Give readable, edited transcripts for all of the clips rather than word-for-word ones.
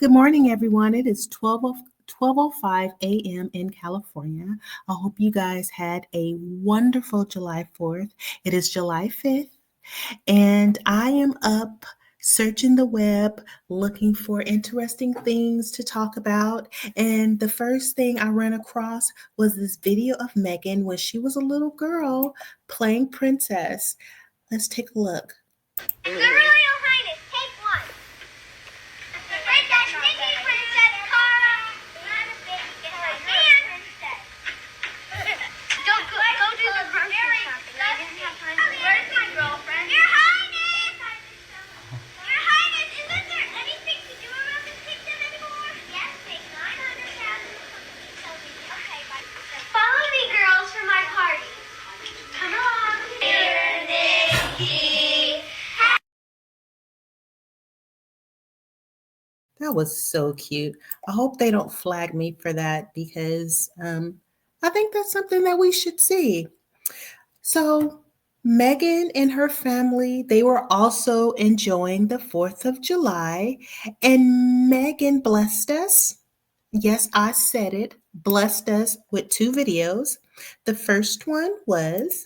Good morning, everyone. It is 12:05 a.m. in California. I hope you guys had a wonderful July 4th. It is July 5th, and I am up searching the web looking for interesting things to talk about. And the first thing I ran across was this video of Megan when she was a little girl playing princess. Let's take a look. Your Royal Highness, take one. Princess Nikki, Princess Cara. Don't go do the grocery shopping. I didn't have time to. Where's my girlfriend? Your Highness! Your Highness, isn't there anything to do around this kingdom anymore? Yes, take 900,000 Okay, bye. Follow me, girls, for my party. Come along. Dear Nikki. That was so cute. I hope they don't flag me for that because I think that's something that we should see. So, Megan and her family, they were also enjoying the 4th of July, and Megan blessed us. Yes, I said it, blessed us with two videos. The first one was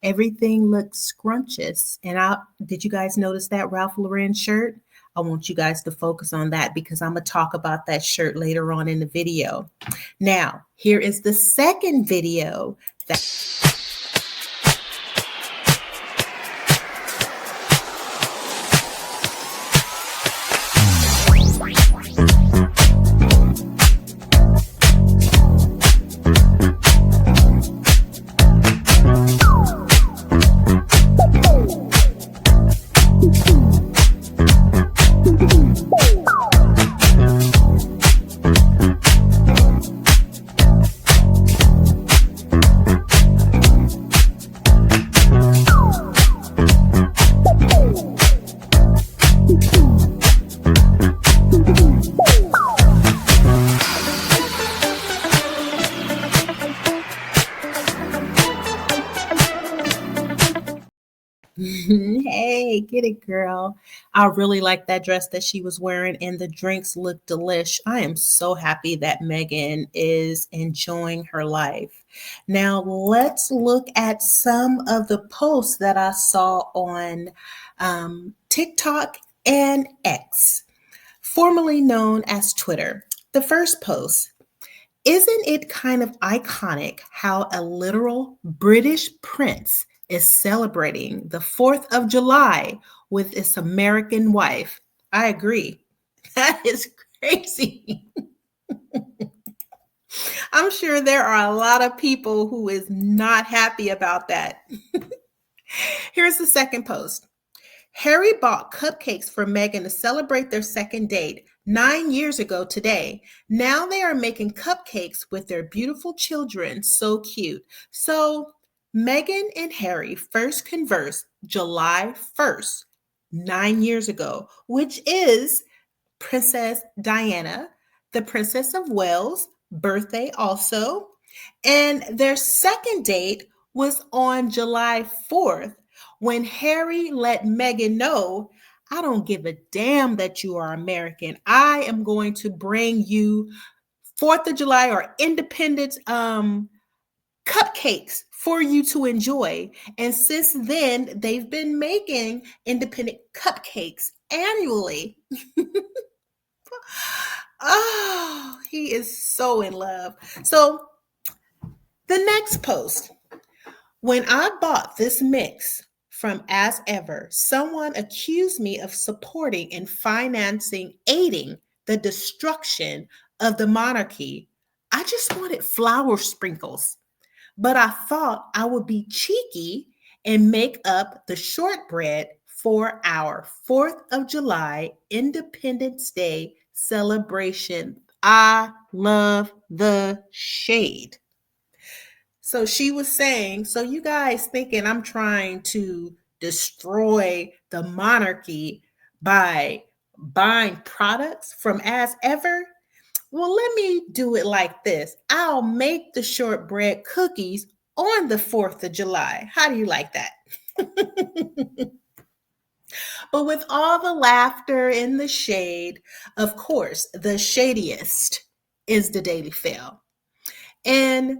everything looks scrumptious. And did you guys notice that Ralph Lauren shirt? I want you guys to focus on that because I'm going to talk about that shirt later on in the video. Now, here is the second video that hey, get it, girl. I really like that dress that she was wearing, and the drinks look delish. I am so happy that Megan is enjoying her life. Now, let's look at some of the posts that I saw on TikTok and X, formerly known as Twitter. The first post: isn't it kind of iconic how a literal British prince is celebrating the 4th of July with his American wife? I agree. That is crazy. I'm sure there are a lot of people who is not happy about that. Here's the second post. Harry bought cupcakes for Meghan to celebrate their second date 9 years ago today. Now they are making cupcakes with their beautiful children. So cute. So Meghan and Harry first conversed July 1st, 9 years ago, which is Princess Diana, the Princess of Wales' birthday also. And their second date was on July 4th when Harry let Meghan know, I don't give a damn that you are American. I am going to bring you 4th of July or Independence cupcakes for you to enjoy. And since then, they've been making independent cupcakes annually. Oh, he is so in love. So the next post: when I bought this mix from As Ever, someone accused me of supporting and financing, aiding the destruction of the monarchy. I just wanted flour sprinkles, but I thought I would be cheeky and make up the shortbread for our 4th of July Independence Day celebration. I love the shade. So she was saying, so you guys thinking I'm trying to destroy the monarchy by buying products from As Ever? Well, let me do it like this. I'll make the shortbread cookies on the 4th of July. How do you like that? But with all the laughter and the shade, of course, the shadiest is the Daily Fail. And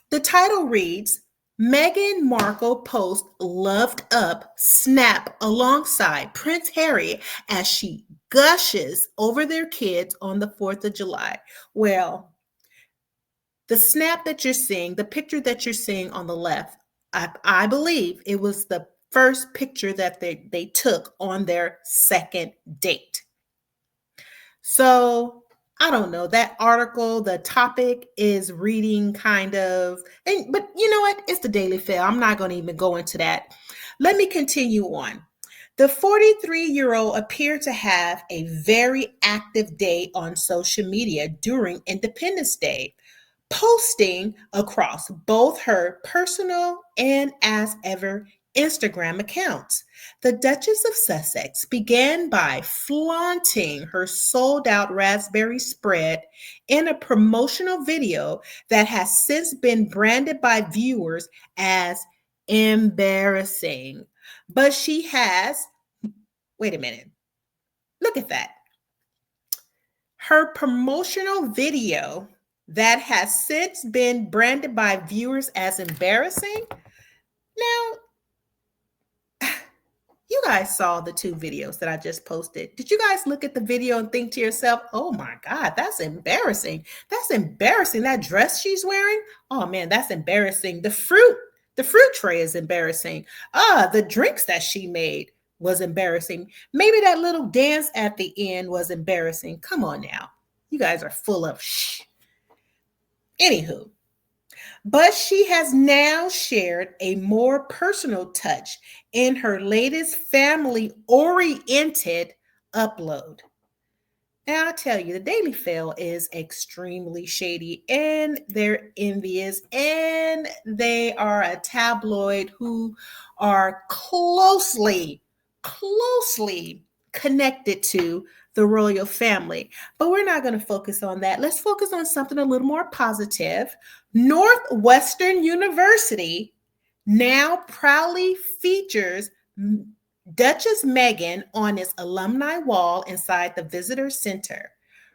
the title reads, Meghan Markle posts loved up snap alongside Prince Harry as she gushes over their kids on the 4th of July. Well, the snap that you're seeing, the picture that you're seeing on the left, I believe it was the first picture that they took on their second date. So I don't know. That article, the topic is reading kind of, but you know what? It's the Daily Fail. I'm not going to even go into that. Let me continue on. The 43-year-old appeared to have a very active day on social media during Independence Day, posting across both her personal and As Ever Instagram accounts. The Duchess of Sussex began by flaunting her sold out raspberry spread in a promotional video that has since been branded by viewers as embarrassing. But she has, wait a minute, look at that. Her promotional video that has since been branded by viewers as embarrassing. Now, you guys saw the 2 videos that I just posted. Did you guys look at the video and think to yourself, oh my God, that's embarrassing. That's embarrassing. That dress she's wearing. Oh man, that's embarrassing. The fruit tray is embarrassing. The drinks that she made was embarrassing. Maybe that little dance at the end was embarrassing. Come on now. You guys are full of shh. Anywho, but she has now shared a more personal touch in her latest family oriented upload. Now, I tell you, the Daily Fail is extremely shady and they're envious, and they are a tabloid who are closely connected to the royal family. But we're not going to focus on that. Let's focus on something a little more positive. Northwestern University now proudly features Duchess Meghan on its alumni wall inside the visitor center.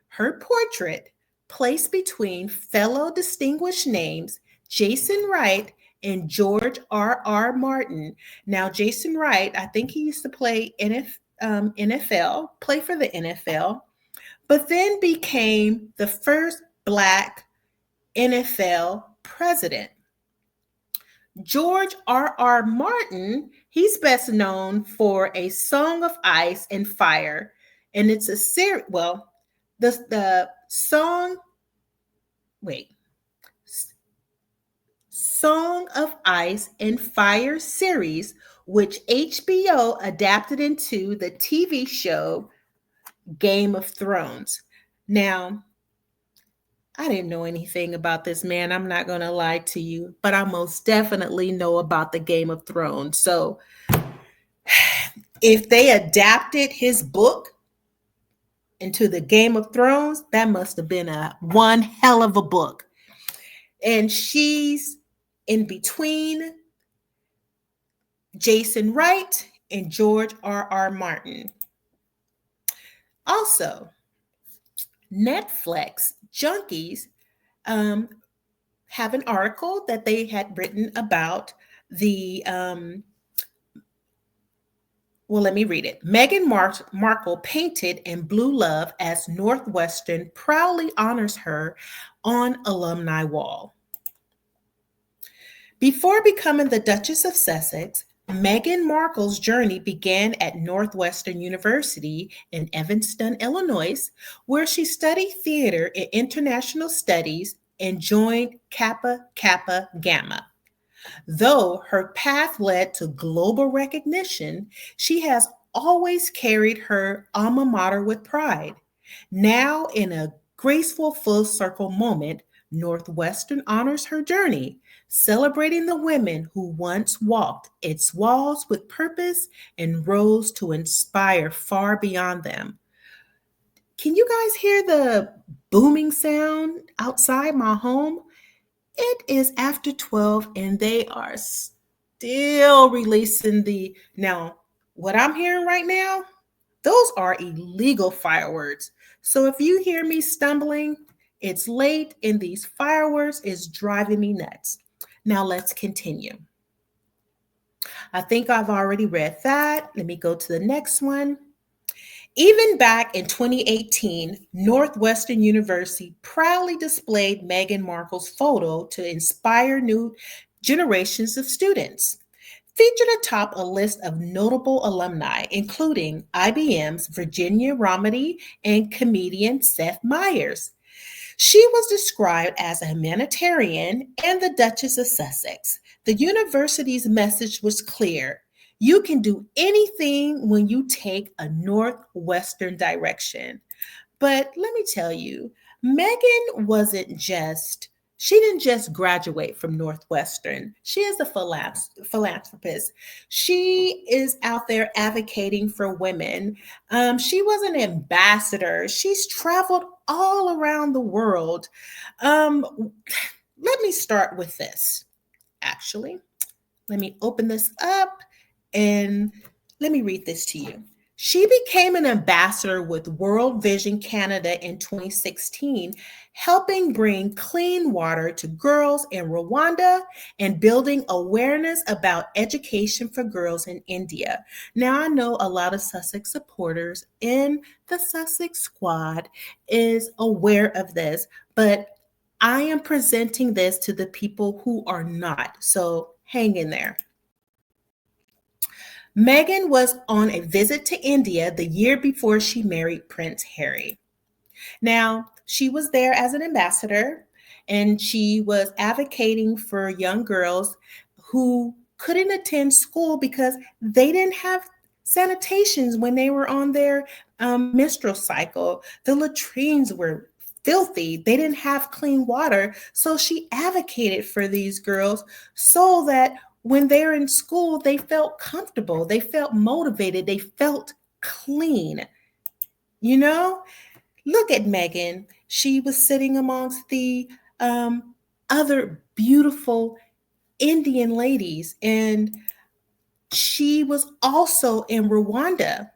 Her portrait, placed between fellow distinguished names Jason Wright and George R.R. Martin. Now, Jason Wright, I think he used to play NFL, play for the NFL, but then became the first Black NFL president. George R.R. Martin, he's best known for A Song of Ice and Fire. And it's a series, well, the song, Song of Ice and Fire series, which HBO adapted into the TV show Game of Thrones. Now, I didn't know anything about this man. I'm not going to lie to you, but I most definitely know about the Game of Thrones. So if they adapted his book into the Game of Thrones, that must have been one hell of a book. And she's in between Jason Wright and George R.R. Martin. Also, Netflix junkies have an article that they had written about the, let me read it. Meghan Markle painted in blue love as Northwestern proudly honors her on alumni wall. Before becoming the Duchess of Sussex, Meghan Markle's journey began at Northwestern University in Evanston, Illinois, where she studied theater and international studies and joined Kappa Kappa Gamma. Though her path led to global recognition, she has always carried her alma mater with pride. Now, in a graceful full circle moment, Northwestern honors her journey, celebrating the women who once walked its walls with purpose and rose to inspire far beyond them. Can you guys hear the booming sound outside my home? It is after 12 and they are still releasing the. Now, what I'm hearing right now, those are illegal fireworks. So if you hear me stumbling, it's late and these fireworks is driving me nuts. Now let's continue. I think I've already read that. Let me go to the next one. Even back in 2018, Northwestern University proudly displayed Meghan Markle's photo to inspire new generations of students. Featured atop a list of notable alumni, including IBM's Virginia Romedy and comedian Seth Meyers. She was described as a humanitarian and the Duchess of Sussex. The university's message was clear. You can do anything when you take a northwestern direction. But let me tell you, Megan wasn't just, she didn't just graduate from Northwestern. She is a philanthropist. She is out there advocating for women. She was an ambassador. She's traveled all around the world. Let me start with this, actually. Let me open this up and let me read this to you. She became an ambassador with World Vision Canada in 2016, helping bring clean water to girls in Rwanda and building awareness about education for girls in India. Now, I know a lot of Sussex supporters in the Sussex squad is aware of this, but I am presenting this to the people who are not. So hang in there. Meghan was on a visit to India the year before she married Prince Harry. Now, she was there as an ambassador and she was advocating for young girls who couldn't attend school because they didn't have sanitations when they were on their menstrual cycle. The latrines were filthy. They didn't have clean water. So she advocated for these girls so that when they're in school, they felt comfortable, they felt motivated, they felt clean. You know, look at Megan. She was sitting amongst the other beautiful Indian ladies, and she was also in Rwanda.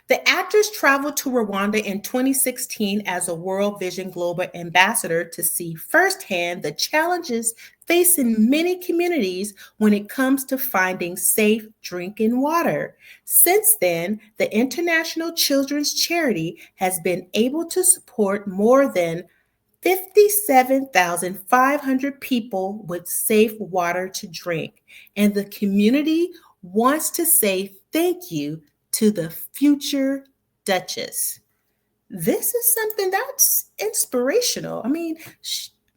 The actress traveled to Rwanda in 2016 as a World Vision Global Ambassador to see firsthand the challenges facing many communities when it comes to finding safe drinking water. Since then, the International Children's Charity has been able to support more than 57,500 people with safe water to drink, and the community wants to say thank you to the future Duchess. This is something that's inspirational. I mean,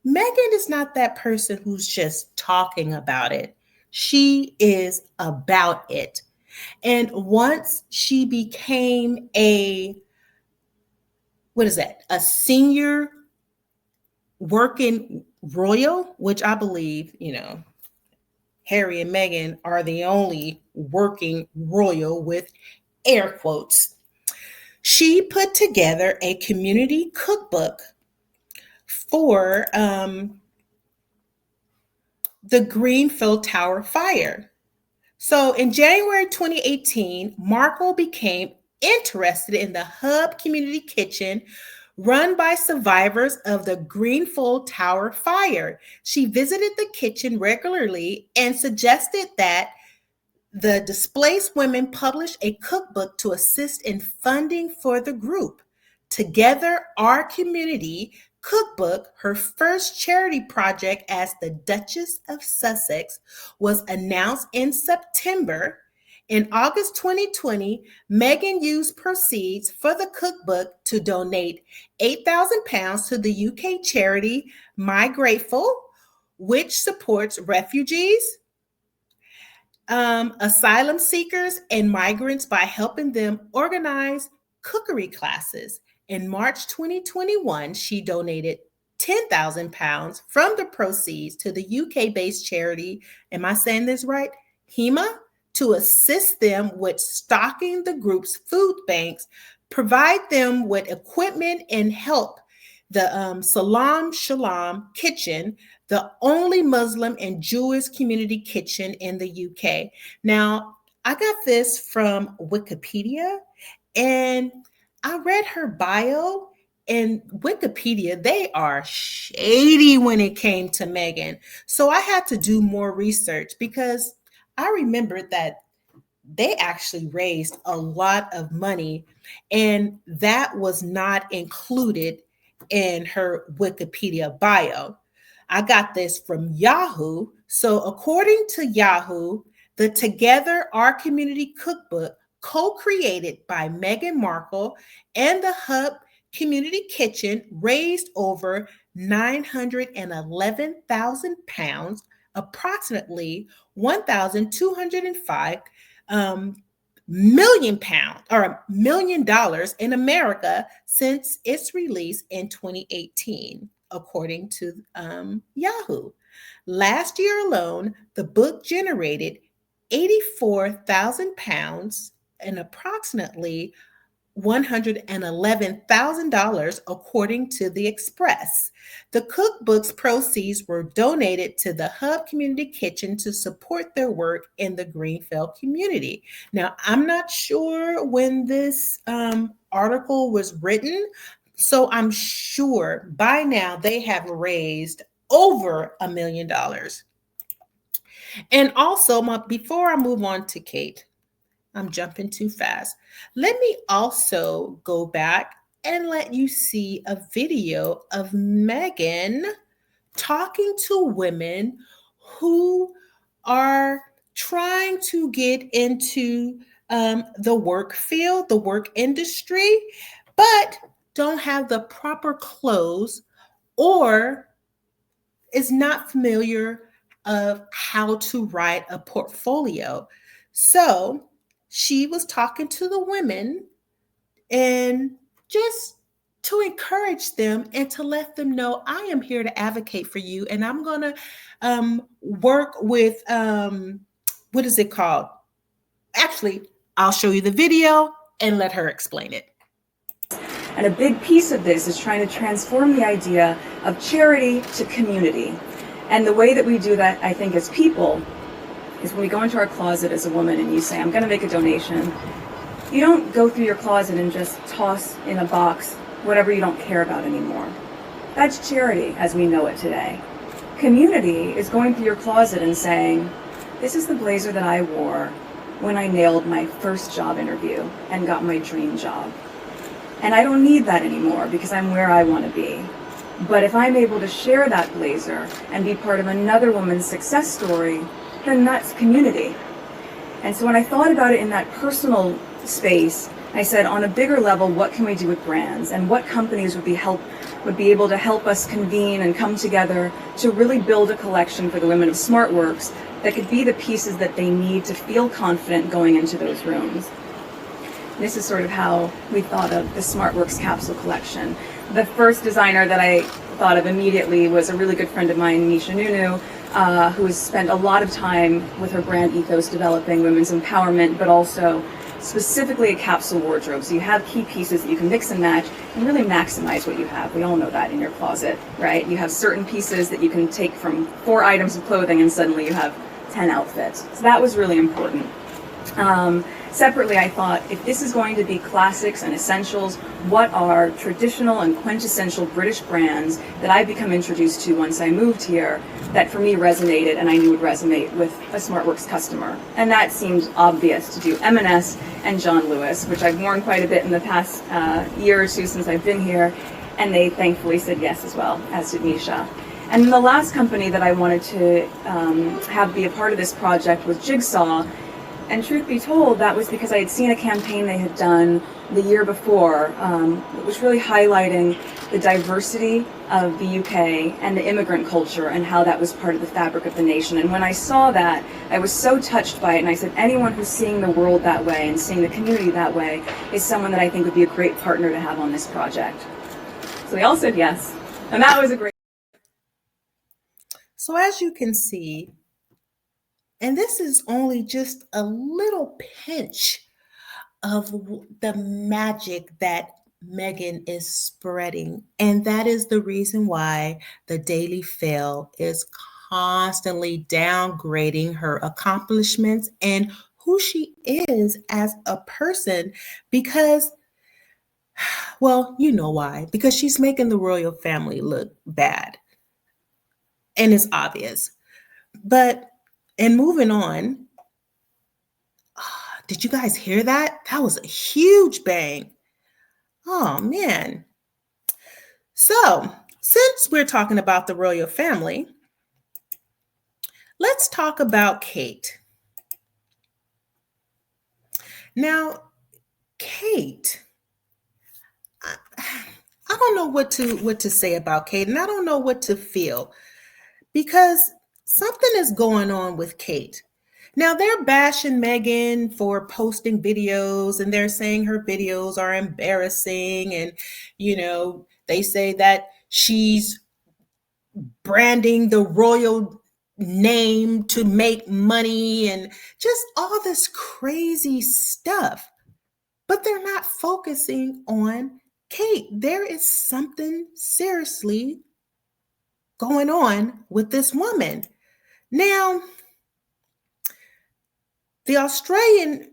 Megan is not that person who's just talking about it. She is about it. And once she became what is that? A senior working royal, which I believe, Harry and Meghan are the only working royal with air quotes. She put together a community cookbook for the Grenfell Tower fire. So in January 2018, Markle became interested in the Hub Community Kitchen run by survivors of the Grenfell Tower fire. She visited the kitchen regularly and suggested that the displaced women published a cookbook to assist in funding for the group. Together, Our Community Cookbook, her first charity project as the Duchess of Sussex, was announced in September. In August 2020, Megan used proceeds for the cookbook to donate £8,000 to the UK charity My Grateful, which supports refugees, asylum seekers, and migrants by helping them organize cookery classes. In March 2021, she donated £10,000 from the proceeds to the UK-based charity, am I saying this right? HEMA, to assist them with stocking the group's food banks, provide them with equipment, and help the Salam Shalom Kitchen, the only Muslim and Jewish community kitchen in the UK. Now, I got this from Wikipedia, and I read her bio. And Wikipedia, they are shady when it came to Megan. So I had to do more research because I remembered that they actually raised a lot of money, and that was not included in her Wikipedia bio. I got this from Yahoo. So, according to Yahoo, the Together Our Community cookbook, co created by Meghan Markle and the Hub Community Kitchen, raised over £911,000, approximately 1,205 million pounds or $1 million in America since its release in 2018, according to Yahoo. Last year alone, the book generated £84,000 and approximately $111,000, according to The Express. The cookbook's proceeds were donated to the Hub Community Kitchen to support their work in the Greenfield community. Now, I'm not sure when this article was written, so I'm sure by now they have raised over $1 million. And also, before I move on to Kate, I'm jumping too fast. Let me also go back and let you see a video of Megan talking to women who are trying to get into the work field, the work industry, but don't have the proper clothes or is not familiar of how to write a portfolio. So she was talking to the women and just to encourage them and to let them know I am here to advocate for you, and I'm going to work with what is it called? Actually, I'll show you the video and let her explain it. And a big piece of this is trying to transform the idea of charity to community. And the way that we do that, I think, as people, is when we go into our closet as a woman and you say, I'm going to make a donation, you don't go through your closet and just toss in a box whatever you don't care about anymore. That's charity as we know it today. Community is going through your closet and saying, this is the blazer that I wore when I nailed my first job interview and got my dream job. And I don't need that anymore because I'm where I want to be. But if I'm able to share that blazer and be part of another woman's success story, then that's community. And so when I thought about it in that personal space, I said, on a bigger level, what can we do with brands, and what companies would be able to help us convene and come together to really build a collection for the women of SmartWorks that could be the pieces that they need to feel confident going into those rooms. This is sort of how we thought of the SmartWorks capsule collection. The first designer that I thought of immediately was a really good friend of mine, Misha Nunu, who has spent a lot of time with her brand ethos developing women's empowerment, but also specifically a capsule wardrobe. So you have key pieces that you can mix and match and really maximize what you have. We all know that in your closet, right? You have certain pieces that you can take from 4 items of clothing and suddenly you have 10 outfits. So that was really important. Separately, I thought, if this is going to be classics and essentials, what are traditional and quintessential British brands that I've become introduced to once I moved here that for me resonated and I knew would resonate with a SmartWorks customer? And that seemed obvious to do M&S and John Lewis, which I've worn quite a bit in the past year or two since I've been here, and they thankfully said yes as well, as did Misha. And the last company that I wanted to have be a part of this project was Jigsaw. And truth be told, that was because I had seen a campaign they had done the year before, that was really highlighting the diversity of the UK and the immigrant culture and how that was part of the fabric of the nation. And when I saw that, I was so touched by it, and I said, anyone who's seeing the world that way and seeing the community that way is someone that I think would be a great partner to have on this project. So they all said yes, and that was a great. So as you can see, and this is only just a little pinch of the magic that Megan is spreading. And that is the reason why the Daily Fail is constantly downgrading her accomplishments and who she is as a person because, well, you know why. Because she's making the royal family look bad. And it's obvious. But, and moving on, did you guys hear that? That was a huge bang. Oh, man. So, since we're talking about the royal family, let's talk about Kate. Now, Kate, I don't know what to say about Kate, and I don't know what to feel because something is going on with Kate. Now they're bashing Megan for posting videos and they're saying her videos are embarrassing and they say that she's branding the royal name to make money and just all this crazy stuff. But they're not focusing on Kate. There is something seriously going on with this woman. Now, the Australian,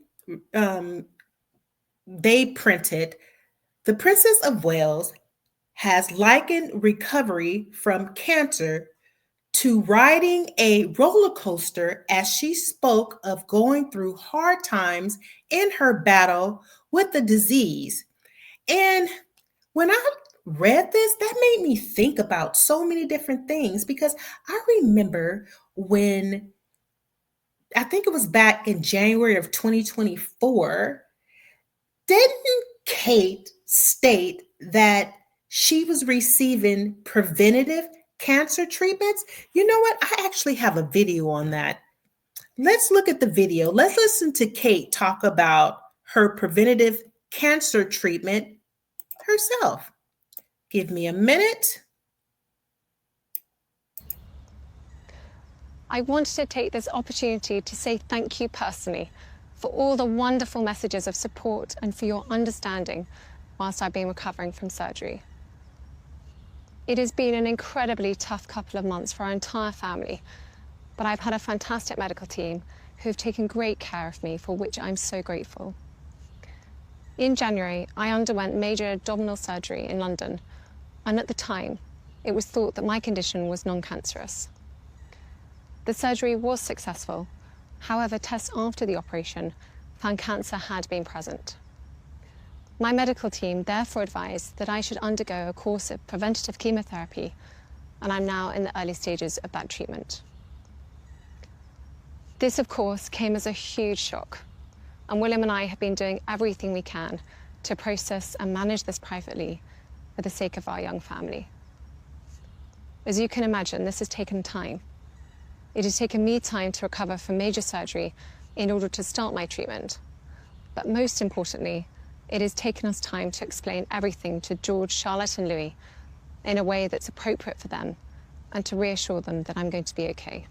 they printed, the Princess of Wales has likened recovery from cancer to riding a roller coaster as she spoke of going through hard times in her battle with the disease. And when I read this, that made me think about so many different things because I remember when I think it was back in January of 2024, didn't Kate state that she was receiving preventative cancer treatments? You know what? I actually have a video on that. Let's look at the video. Let's listen to Kate talk about her preventative cancer treatment herself. Give me a minute. I wanted to take this opportunity to say thank you personally for all the wonderful messages of support and for your understanding whilst I've been recovering from surgery. It has been an incredibly tough couple of months for our entire family, but I've had a fantastic medical team who have taken great care of me, for which I'm so grateful. In January, I underwent major abdominal surgery in London, and at the time, it was thought that my condition was non-cancerous. The surgery was successful. However, tests after the operation found cancer had been present. My medical team therefore advised that I should undergo a course of preventative chemotherapy, and I'm now in the early stages of that treatment. This, of course, came as a huge shock, and William and I have been doing everything we can to process and manage this privately for the sake of our young family. As you can imagine, this has taken time. It has taken me time to recover from major surgery in order to start my treatment. But most importantly, it has taken us time to explain everything to George, Charlotte, and Louis in a way that's appropriate for them and to reassure them that I'm going to be okay.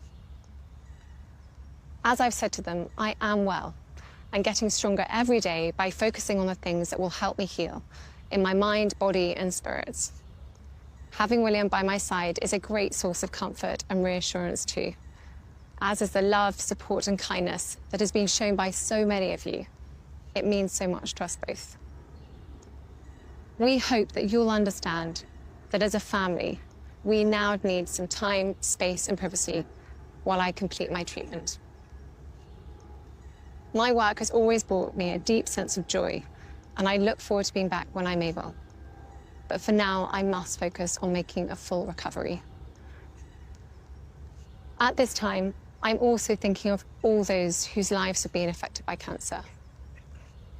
As I've said to them, I am well and getting stronger every day by focusing on the things that will help me heal in my mind, body, and spirits. Having William by my side is a great source of comfort and reassurance too, as is the love, support, and kindness that has been shown by so many of you. It means so much to us both. We hope that you'll understand that as a family, we now need some time, space, and privacy while I complete my treatment. My work has always brought me a deep sense of joy, and I look forward to being back when I'm able. But for now, I must focus on making a full recovery. At this time, I'm also thinking of all those whose lives are being affected by cancer.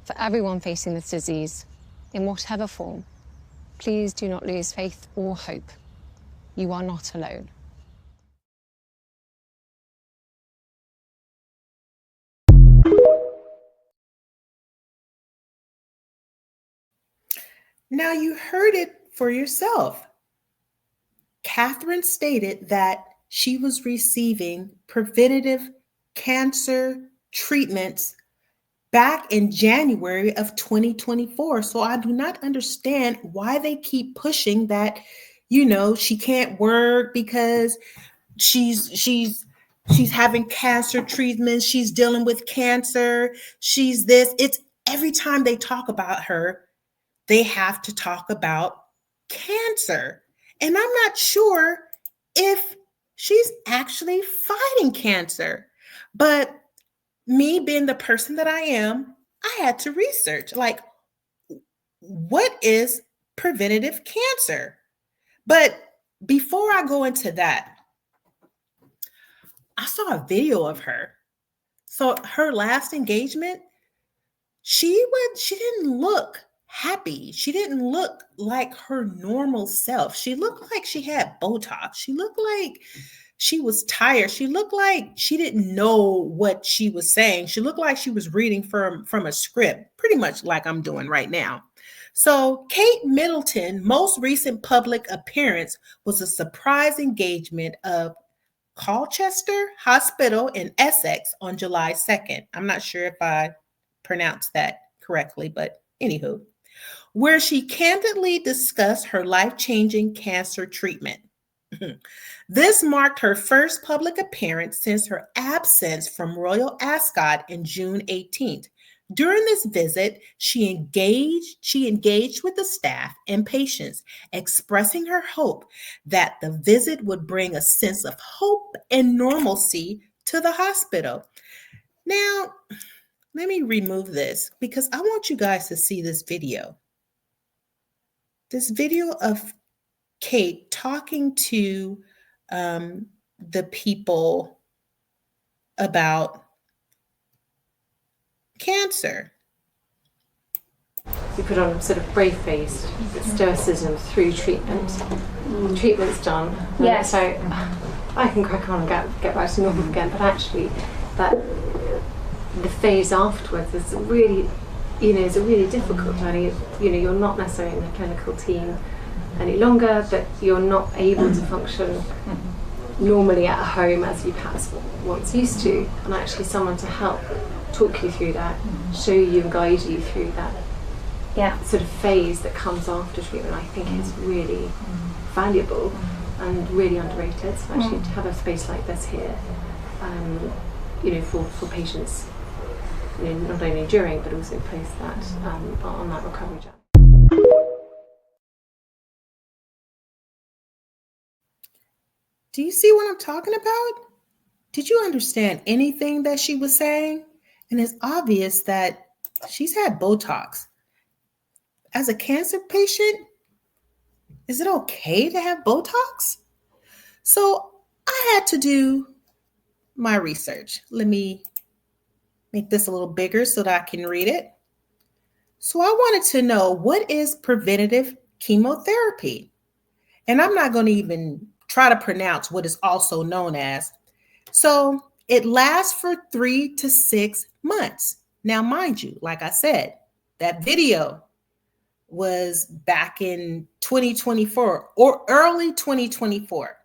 For everyone facing this disease, in whatever form, please do not lose faith or hope. You are not alone. Now you heard it for yourself. Catherine stated that she was receiving preventative cancer treatments back in January of 2024. So I do not understand why they keep pushing that, she can't work because she's having cancer treatments, she's dealing with cancer, she's this. It's every time they talk about her, they have to talk about cancer. And I'm not sure if she's actually fighting cancer. But me being the person that I am, I had to research like, what is preventative cancer? But before I go into that, I saw a video of her. So her last engagement, she didn't look happy. She didn't look like her normal self. She looked like she had Botox. She looked like she was tired. She looked like she didn't know what she was saying. She looked like she was reading from a script, pretty much like I'm doing right now. So Kate Middleton's most recent public appearance was a surprise engagement of Colchester Hospital in Essex on July 2nd. I'm not sure if I pronounced that correctly, but anywho, where she candidly discussed her life-changing cancer treatment. This marked her first public appearance since her absence from Royal Ascot in June 18th. During this visit, she engaged with the staff and patients, expressing her hope that the visit would bring a sense of hope and normalcy to the hospital. Now, let me remove this because I want you guys to see this video. This video of Kate talking to the people about cancer. You put on a sort of brave-faced stoicism through treatment. The treatment's done. Yes. So I can crack on and get back to normal again. But actually, that the phase afterwards is really, is a really difficult journey. You're not necessarily in the clinical team any longer, but you're not able to function normally at home as you perhaps once used to. And actually, someone to help talk you through that, show you and guide you through that sort of phase that comes after treatment, I think is really valuable and really underrated. So actually to have a space like this here, for patients, not only during but also post that on that recovery journey. Do you see what I'm talking about? Did you understand anything that she was saying? And it's obvious that she's had Botox. As a cancer patient, is it okay to have Botox? So I had to do my research. Let me make this a little bigger so that I can read it. So I wanted to know, what is preventative chemotherapy? And I'm not going to even try to pronounce what is also known as. So it lasts for 3 to 6 months. Now, mind you, like I said, that video was back in 2024 or early 2024.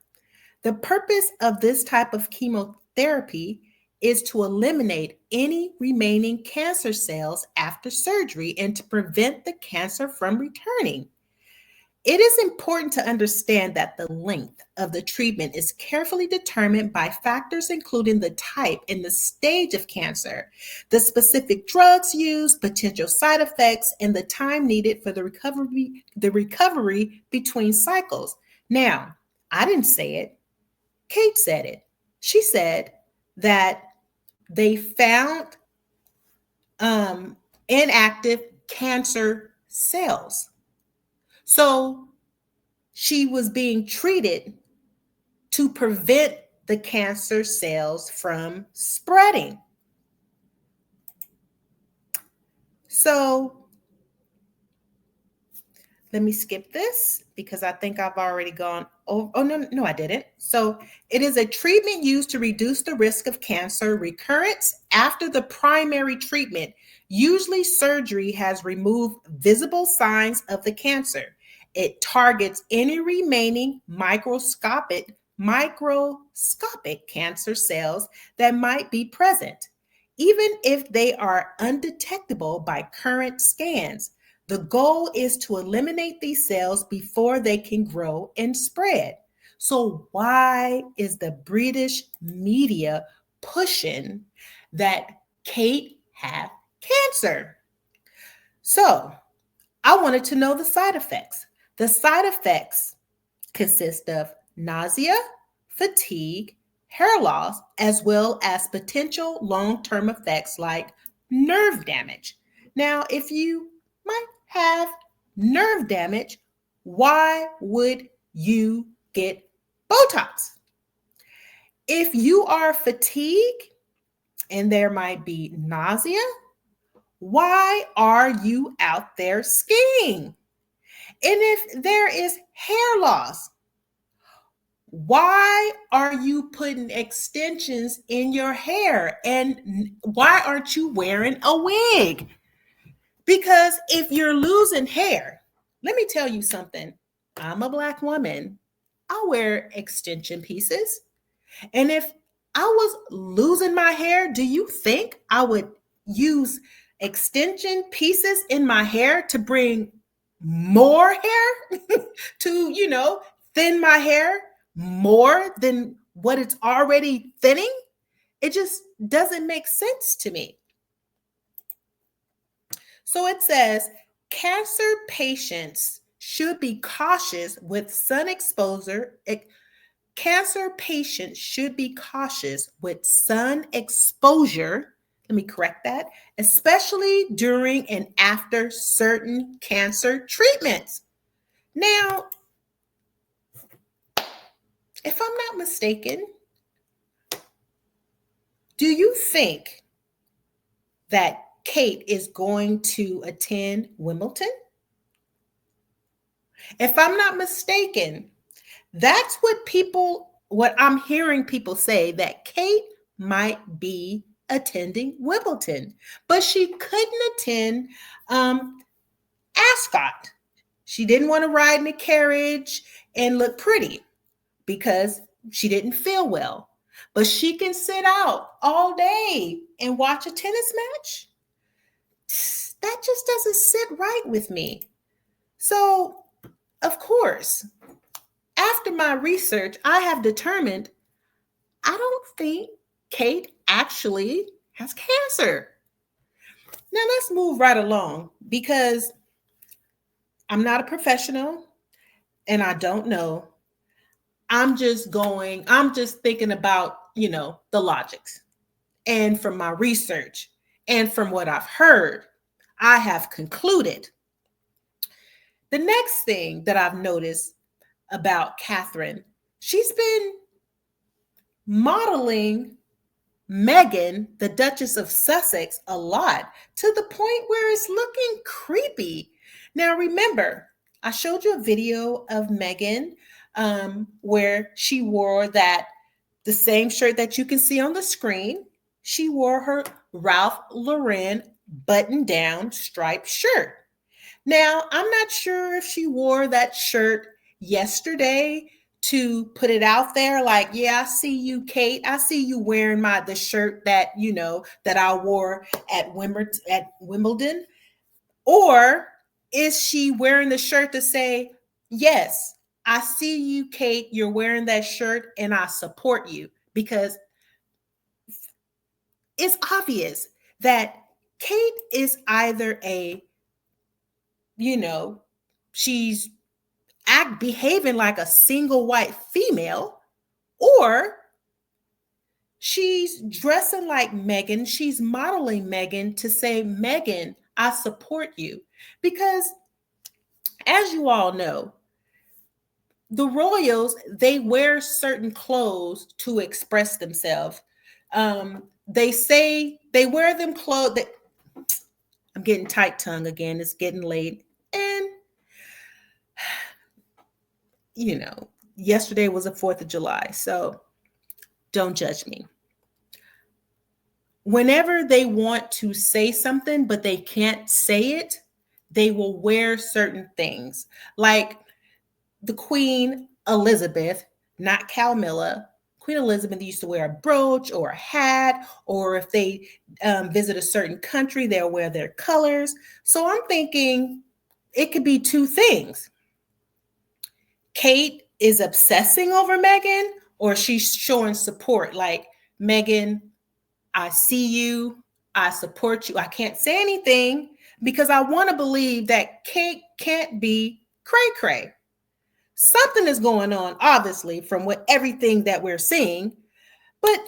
The purpose of this type of chemotherapy is to eliminate any remaining cancer cells after surgery and to prevent the cancer from returning. It is important to understand that the length of the treatment is carefully determined by factors including the type and the stage of cancer, the specific drugs used, potential side effects, and the time needed for the recovery between cycles. Now, I didn't say it. Kate said it. She said that they found inactive cancer cells. So she was being treated to prevent the cancer cells from spreading. So let me skip this because I think I've already gone. Oh, no, I didn't. So it is a treatment used to reduce the risk of cancer recurrence after the primary treatment. Usually surgery has removed visible signs of the cancer. It targets any remaining microscopic cancer cells that might be present, even if they are undetectable by current scans. The goal is to eliminate these cells before they can grow and spread. So, why is the British media pushing that Kate had cancer? So, I wanted to know the side effects. The side effects consist of nausea, fatigue, hair loss, as well as potential long-term effects like nerve damage. Now, if you might have nerve damage, why would you get Botox? If you are fatigued and there might be nausea, why are you out there skiing? And if there is hair loss, why are you putting extensions in your hair? And why aren't you wearing a wig? Because if you're losing hair, let me tell you something. I'm a Black woman. I wear extension pieces. And if I was losing my hair, do you think I would use extension pieces in my hair to bring more hair to, thin my hair more than what it's already thinning? It just doesn't make sense to me. So it says cancer patients should be cautious with sun exposure. Cancer patients should be cautious with sun exposure. Let me correct that, especially during and after certain cancer treatments. Now, if I'm not mistaken, do you think that Kate is going to attend Wimbledon? If I'm not mistaken, that's what I'm hearing people say, that Kate might be attending Wimbledon, but she couldn't attend Ascot. She didn't want to ride in a carriage and look pretty because she didn't feel well. But she can sit out all day and watch a tennis match. That just doesn't sit right with me. So, of course, after my research, I have determined I don't think Kate actually has cancer. Now, let's move right along because I'm not a professional and I don't know. I'm just thinking about, the logics. And from my research and from what I've heard, I have concluded. The next thing that I've noticed about Catherine, she's been modeling Meghan, the Duchess of Sussex, a lot to the point where it's looking creepy. Now, remember, I showed you a video of Meghan where she wore the same shirt that you can see on the screen. She wore her Ralph Lauren button-down striped shirt. Now, I'm not sure if she wore that shirt yesterday to put it out there like, yeah, I see you, Kate. I see you wearing the shirt that, that I wore at Wimbledon. Or is she wearing the shirt to say, yes, I see you, Kate, you're wearing that shirt and I support you? Because it's obvious that Kate is either she's behaving like a single white female, or she's dressing like Meghan. She's modeling Meghan to say, Meghan, I support you. Because as you all know, the royals, they wear certain clothes to express themselves. They say they wear them clothes that, I'm getting tight tongue again. It's getting late. And, yesterday was the 4th of July. So don't judge me. Whenever they want to say something, but they can't say it, they will wear certain things. Like the Queen Elizabeth, not Camilla. Queen Elizabeth used to wear a brooch or a hat, or if they visit a certain country, they'll wear their colors. So I'm thinking it could be two things. Kate is obsessing over Meghan, or she's showing support. Like, Meghan, I see you, I support you. I can't say anything because I want to believe that Kate can't be cray cray. Something is going on, obviously, from everything that we're seeing. But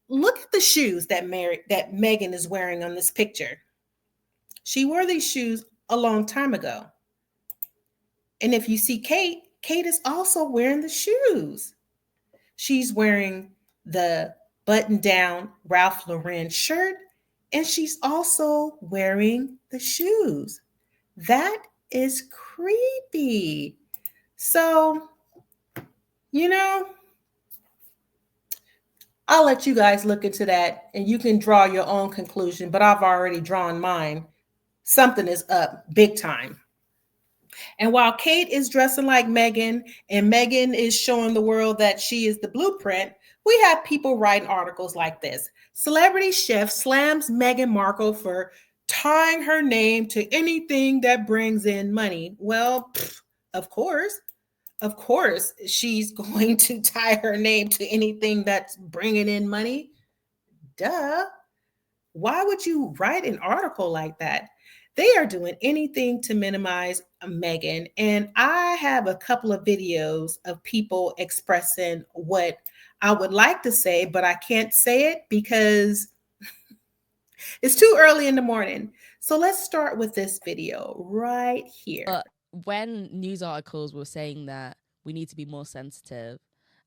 look at the shoes that Meghan is wearing on this picture. She wore these shoes a long time ago. And if you see Kate, Kate is also wearing the shoes. She's wearing the button-down Ralph Lauren shirt, and she's also wearing the shoes. That is creepy. So, I'll let you guys look into that and you can draw your own conclusion, but I've already drawn mine. Something is up big time. And while Kate is dressing like Meghan and Meghan is showing the world that she is the blueprint, we have people writing articles like this. Celebrity chef slams Meghan Markle for tying her name to anything that brings in money. Well, of course. Of course, she's going to tie her name to anything that's bringing in money. Duh. Why would you write an article like that? They are doing anything to minimize Meghan. And I have a couple of videos of people expressing what I would like to say, but I can't say it because it's too early in the morning. So let's start with this video right here. But when news articles were saying that we need to be more sensitive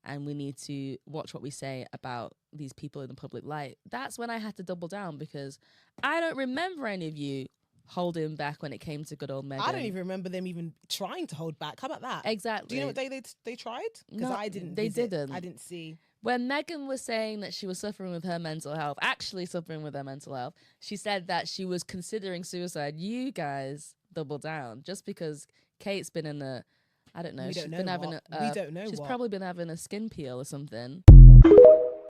and we need to watch what we say about these people in the public light, that's when I had to double down, because I don't remember any of you holding back when it came to good old Meghan. I don't even remember them even trying to hold back. How about that? Exactly. Do you know what day they tried? Because No, I didn't. they didn't. I didn't see. When Meghan was saying that she was suffering with her mental health, actually suffering with her mental health, she said that she was considering suicide. You guys double down. Just because Kate's been in a, I don't know, We she's don't been know having what. a, We don't know she's what. probably been having a skin peel or something.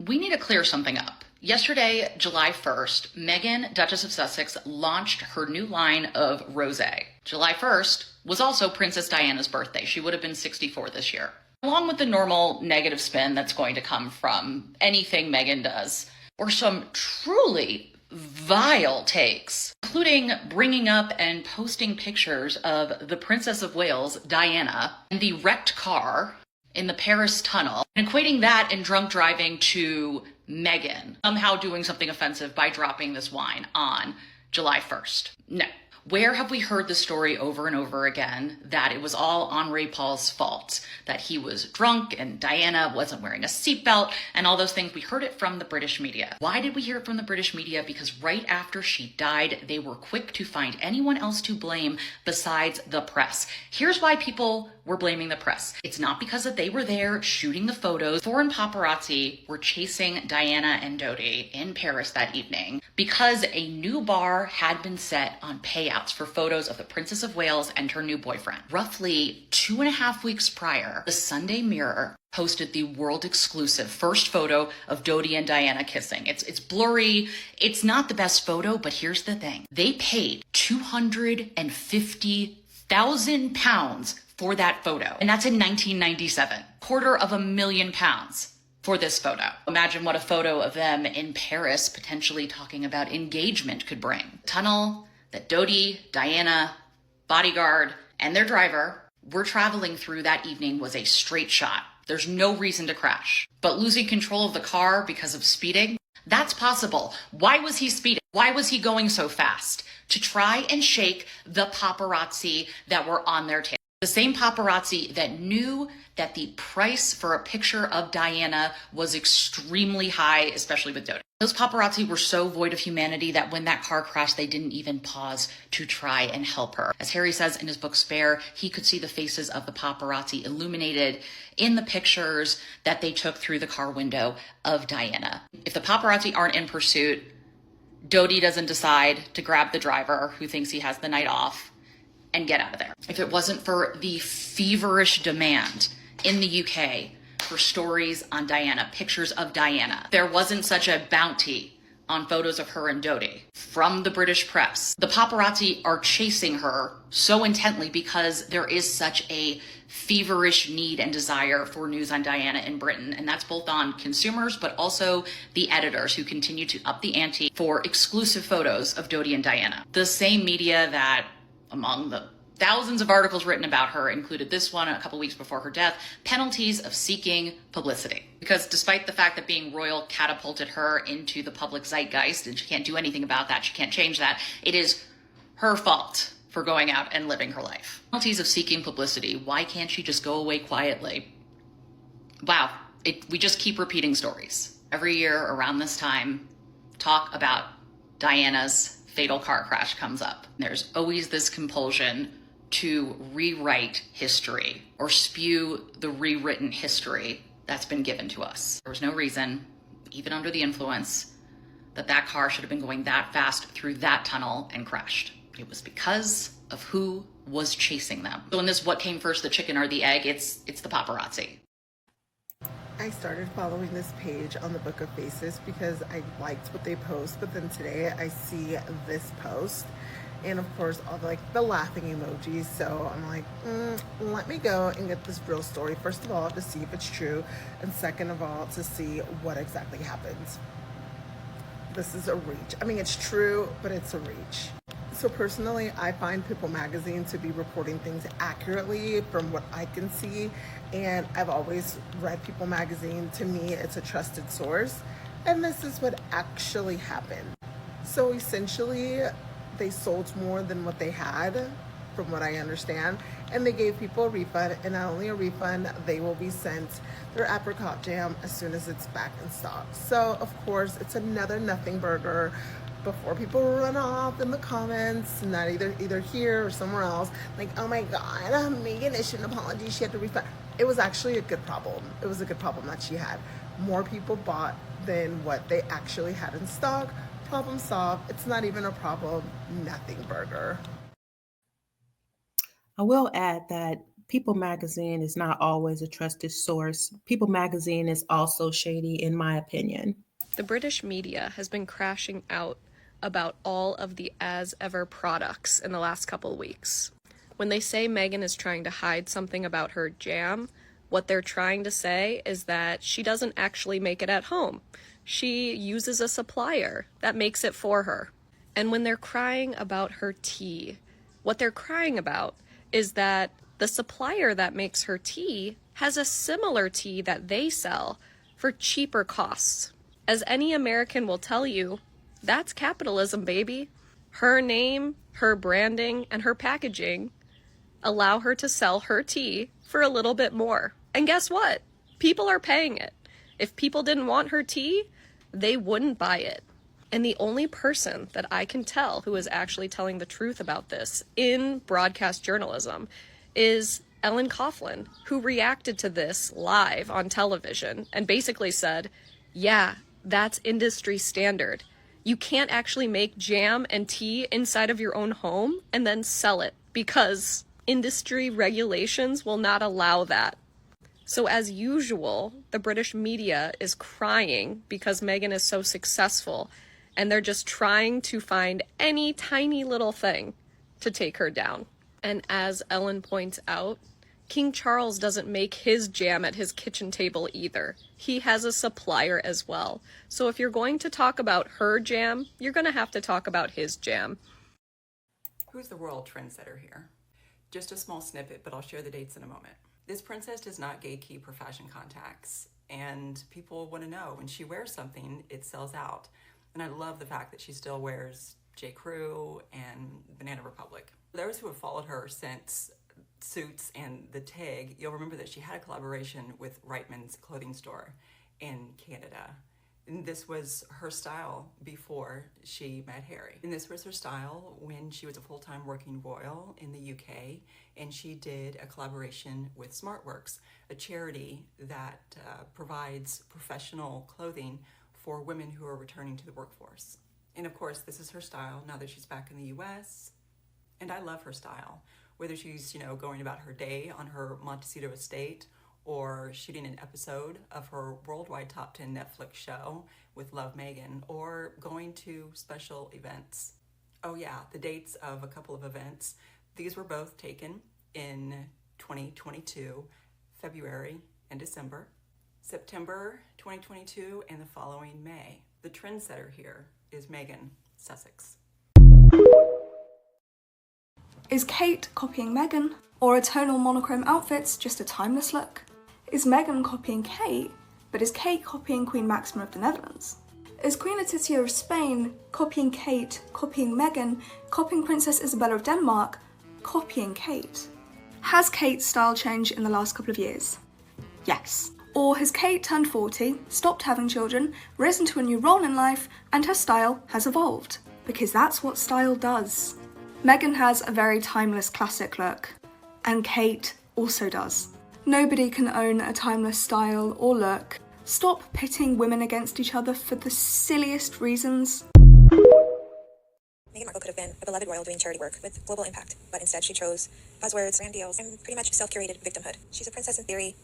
We need to clear something up. Yesterday, July 1st, Meghan, Duchess of Sussex, launched her new line of rosé. July 1st was also Princess Diana's birthday. She would have been 64 this year. Along with the normal negative spin that's going to come from anything Meghan does, or some truly vile takes, including bringing up and posting pictures of the Princess of Wales, Diana, and the wrecked car in the Paris tunnel, and equating that and drunk driving to Meghan somehow doing something offensive by dropping this wine on July 1st. No. Where have we heard the story over and over again that it was all Henri Paul's fault, that he was drunk and Diana wasn't wearing a seatbelt and all those things? We heard it from the British media. Why did we hear it from the British media? Because right after she died, they were quick to find anyone else to blame besides the press. Here's why people were blaming the press. It's not because that they were there shooting the photos. Foreign paparazzi were chasing Diana and Dodi in Paris that evening because a new bar had been set on payouts for photos of the Princess of Wales and her new boyfriend. Roughly 2.5 weeks prior, the Sunday Mirror posted the world exclusive first photo of Dodi and Diana kissing. It's blurry. It's not the best photo, but here's the thing. They paid £250,000 for that photo. And that's in 1997. £250,000 for this photo. Imagine what a photo of them in Paris potentially talking about engagement could bring. Tunnel that Dodi, Diana, bodyguard, and their driver were traveling through that evening was a straight shot. There's no reason to crash. But losing control of the car because of speeding, that's possible. Why was he speeding? Why was he going so fast? To try and shake the paparazzi that were on their tail. The same paparazzi that knew that the price for a picture of Diana was extremely high, especially with Dodi. Those paparazzi were so void of humanity that when that car crashed, they didn't even pause to try and help her. As Harry says in his book Spare, he could see the faces of the paparazzi illuminated in the pictures that they took through the car window of Diana. If the paparazzi aren't in pursuit, Dodi doesn't decide to grab the driver who thinks he has the night off and get out of there. If it wasn't for the feverish demand in the UK for stories on Diana, pictures of Diana, there wasn't such a bounty on photos of her and Dodi from the British press. The paparazzi are chasing her so intently because there is such a feverish need and desire for news on Diana in Britain. And that's both on consumers, but also the editors who continue to up the ante for exclusive photos of Dodi and Diana. The same media that, among the thousands of articles written about her, included this one a couple weeks before her death, penalties of seeking publicity. Because despite the fact that being royal catapulted her into the public zeitgeist, and she can't do anything about that, she can't change that, it is her fault for going out and living her life. Penalties of seeking publicity. Why can't she just go away quietly? Wow, we just keep repeating stories. Every year around this time, talk about Diana's fatal car crash comes up. There's always this compulsion to rewrite history or spew the rewritten history that's been given to us. There was no reason, even under the influence, that car should have been going that fast through that tunnel and crashed. It was because of who was chasing them. So in this what came first, the chicken or the egg, it's the paparazzi. I started following this page on the Book of Faces because I liked what they post, but then today I see this post and of course all the laughing emojis, so I'm like, let me go and get this real story, first of all to see if it's true, and second of all to see what exactly happens. This is a reach. I mean, it's true, but it's a reach. So personally, I find People Magazine to be reporting things accurately from what I can see, and I've always read People Magazine. To me, it's a trusted source, and this is what actually happened. So essentially, they sold more than what they had, from what I understand, and they gave people a refund, and not only a refund, they will be sent their apricot jam as soon as it's back in stock. So of course, it's another nothing burger. Before people run off in the comments, not either here or somewhere else, like, oh my God, Megan issued an apology, she had to refund. It was actually a good problem. It was a good problem that she had. More people bought than what they actually had in stock. Problem solved. It's not even a problem. Nothing burger. I will add that People Magazine is not always a trusted source. People Magazine is also shady, in my opinion. The British media has been crashing out about all of the As Ever products in the last couple weeks. When they say Meghan is trying to hide something about her jam, what they're trying to say is that she doesn't actually make it at home. She uses a supplier that makes it for her. And when they're crying about her tea, what they're crying about is that the supplier that makes her tea has a similar tea that they sell for cheaper costs. As any American will tell you, that's capitalism, baby. Her name, her branding, and her packaging allow her to sell her tea for a little bit more. And guess what? People are paying it. If people didn't want her tea, they wouldn't buy it. And the only person that I can tell who is actually telling the truth about this in broadcast journalism is Ellen Coughlin, who reacted to this live on television and basically said, yeah, that's industry standard. You can't actually make jam and tea inside of your own home and then sell it because industry regulations will not allow that. So as usual, the British media is crying because Meghan is so successful, and they're just trying to find any tiny little thing to take her down. And as Ellen points out, King Charles doesn't make his jam at his kitchen table either. He has a supplier as well. So if you're going to talk about her jam, you're going to have to talk about his jam. Who's the royal trendsetter here? Just a small snippet, but I'll share the dates in a moment. This princess does not gatekeep her fashion contacts, and people want to know when she wears something, it sells out. And I love the fact that she still wears J. Crew and Banana Republic. Those who have followed her since suits and the tag, you'll remember that she had a collaboration with Reitman's clothing store in Canada. And this was her style before she met Harry. And this was her style when she was a full-time working royal in the UK, and she did a collaboration with SmartWorks, a charity that provides professional clothing for women who are returning to the workforce. And of course, this is her style now that she's back in the US. And I love her style, whether she's, going about her day on her Montecito estate or shooting an episode of her worldwide top 10 Netflix show with Love Meghan, or going to special events. Oh yeah, the dates of a couple of events. These were both taken in 2022, February and December, September 2022, and the following May. The trendsetter here is Meghan Sussex. Is Kate copying Meghan? Or are tonal monochrome outfits just a timeless look? Is Meghan copying Kate, but is Kate copying Queen Maxima of the Netherlands? Is Queen Letizia of Spain copying Kate, copying Meghan, copying Princess Isabella of Denmark, copying Kate? Has Kate's style changed in the last couple of years? Yes. Or has Kate turned 40, stopped having children, risen to a new role in life, and her style has evolved? Because that's what style does. Meghan has a very timeless classic look, and Kate also does. Nobody can own a timeless style or look. Stop pitting women against each other for the silliest reasons. Meghan Markle could have been a beloved royal doing charity work with global impact, but instead she chose buzzwords, brand deals, and pretty much self-curated victimhood. She's a princess in theory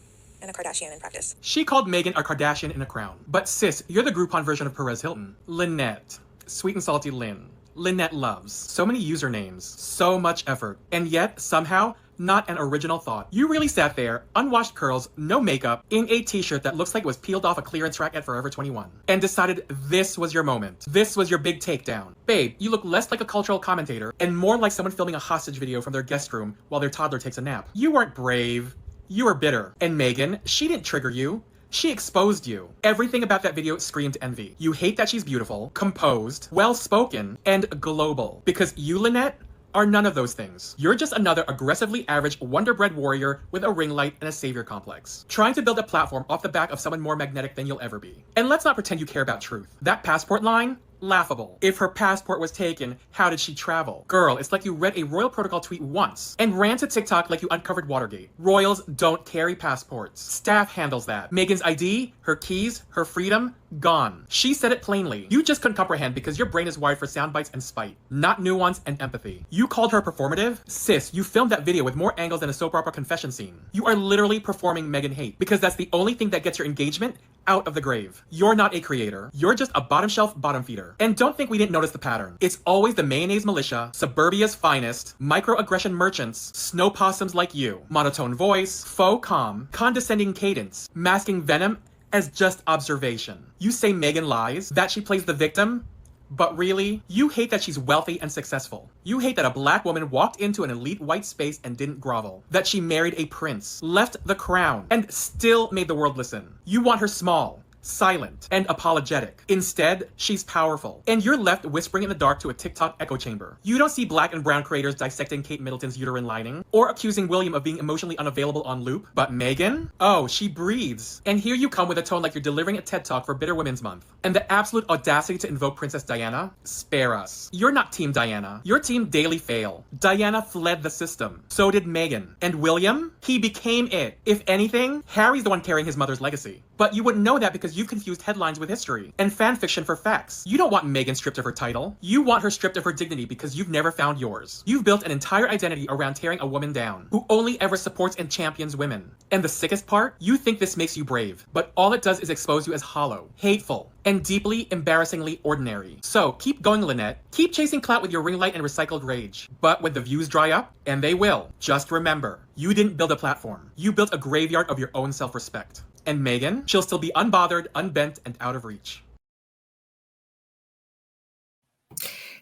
and a Kardashian in practice. She called Meghan a Kardashian in a crown. But sis, you're the Groupon version of Perez Hilton. Lynette. Sweet and salty Lynn. Lynette loves. So many usernames. So much effort. And yet, somehow, not an original thought. You really sat there, unwashed curls, no makeup, in a t-shirt that looks like it was peeled off a clearance rack at Forever 21, and decided this was your moment. This was your big takedown. Babe, you look less like a cultural commentator and more like someone filming a hostage video from their guest room while their toddler takes a nap. You weren't brave. You were bitter. And Meghan, she didn't trigger you. She exposed you. Everything about that video screamed envy. You hate that she's beautiful, composed, well-spoken, and global. Because you, Lynette, are none of those things. You're just another aggressively average wonder-bred warrior with a ring light and a savior complex, trying to build a platform off the back of someone more magnetic than you'll ever be. And let's not pretend you care about truth. That passport line? Laughable. If her passport was taken, how did she travel? Girl, it's like you read a Royal Protocol tweet once and ran to TikTok like you uncovered Watergate. Royals don't carry passports. Staff handles that. Meghan's ID, her keys, her freedom, gone. She said it plainly. You just couldn't comprehend because your brain is wired for sound bites and spite, not nuance and empathy. You called her performative? Sis, you filmed that video with more angles than a soap opera confession scene. You are literally performing Meghan hate because that's the only thing that gets your engagement out of the grave. You're not a creator. You're just a bottom shelf bottom feeder. And don't think we didn't notice the pattern. It's always the mayonnaise militia, suburbia's finest, microaggression merchants, snow possums like you. Monotone voice, faux calm, condescending cadence, masking venom as just observation. You say Meghan lies, that she plays the victim, but really, you hate that she's wealthy and successful. You hate that a black woman walked into an elite white space and didn't grovel. That she married a prince, left the crown, and still made the world listen. You want her small, silent, and apologetic. Instead, she's powerful. And you're left whispering in the dark to a TikTok echo chamber. You don't see black and brown creators dissecting Kate Middleton's uterine lining, or accusing William of being emotionally unavailable on loop. But Meghan? Oh, she breathes. And here you come with a tone like you're delivering a TED Talk for Bitter Women's Month. And the absolute audacity to invoke Princess Diana? Spare us. You're not Team Diana. You're Team Daily Fail. Diana fled the system. So did Meghan. And William? He became it. If anything, Harry's the one carrying his mother's legacy. But you wouldn't know that because you've confused headlines with history and fan fiction for facts. You don't want Meghan stripped of her title. You want her stripped of her dignity because you've never found yours. You've built an entire identity around tearing a woman down, who only ever supports and champions women. And the sickest part? You think this makes you brave, but all it does is expose you as hollow, hateful, and deeply, embarrassingly ordinary. So keep going, Lynette. Keep chasing clout with your ring light and recycled rage. But when the views dry up, and they will, just remember, you didn't build a platform. You built a graveyard of your own self-respect. And Meghan, she'll still be unbothered, unbent, and out of reach.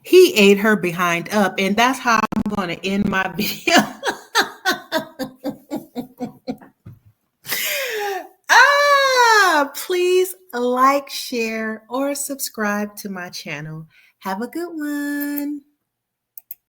He ate her behind up, and that's how I'm going to end my video. Please like, share, or subscribe to my channel. Have a good one.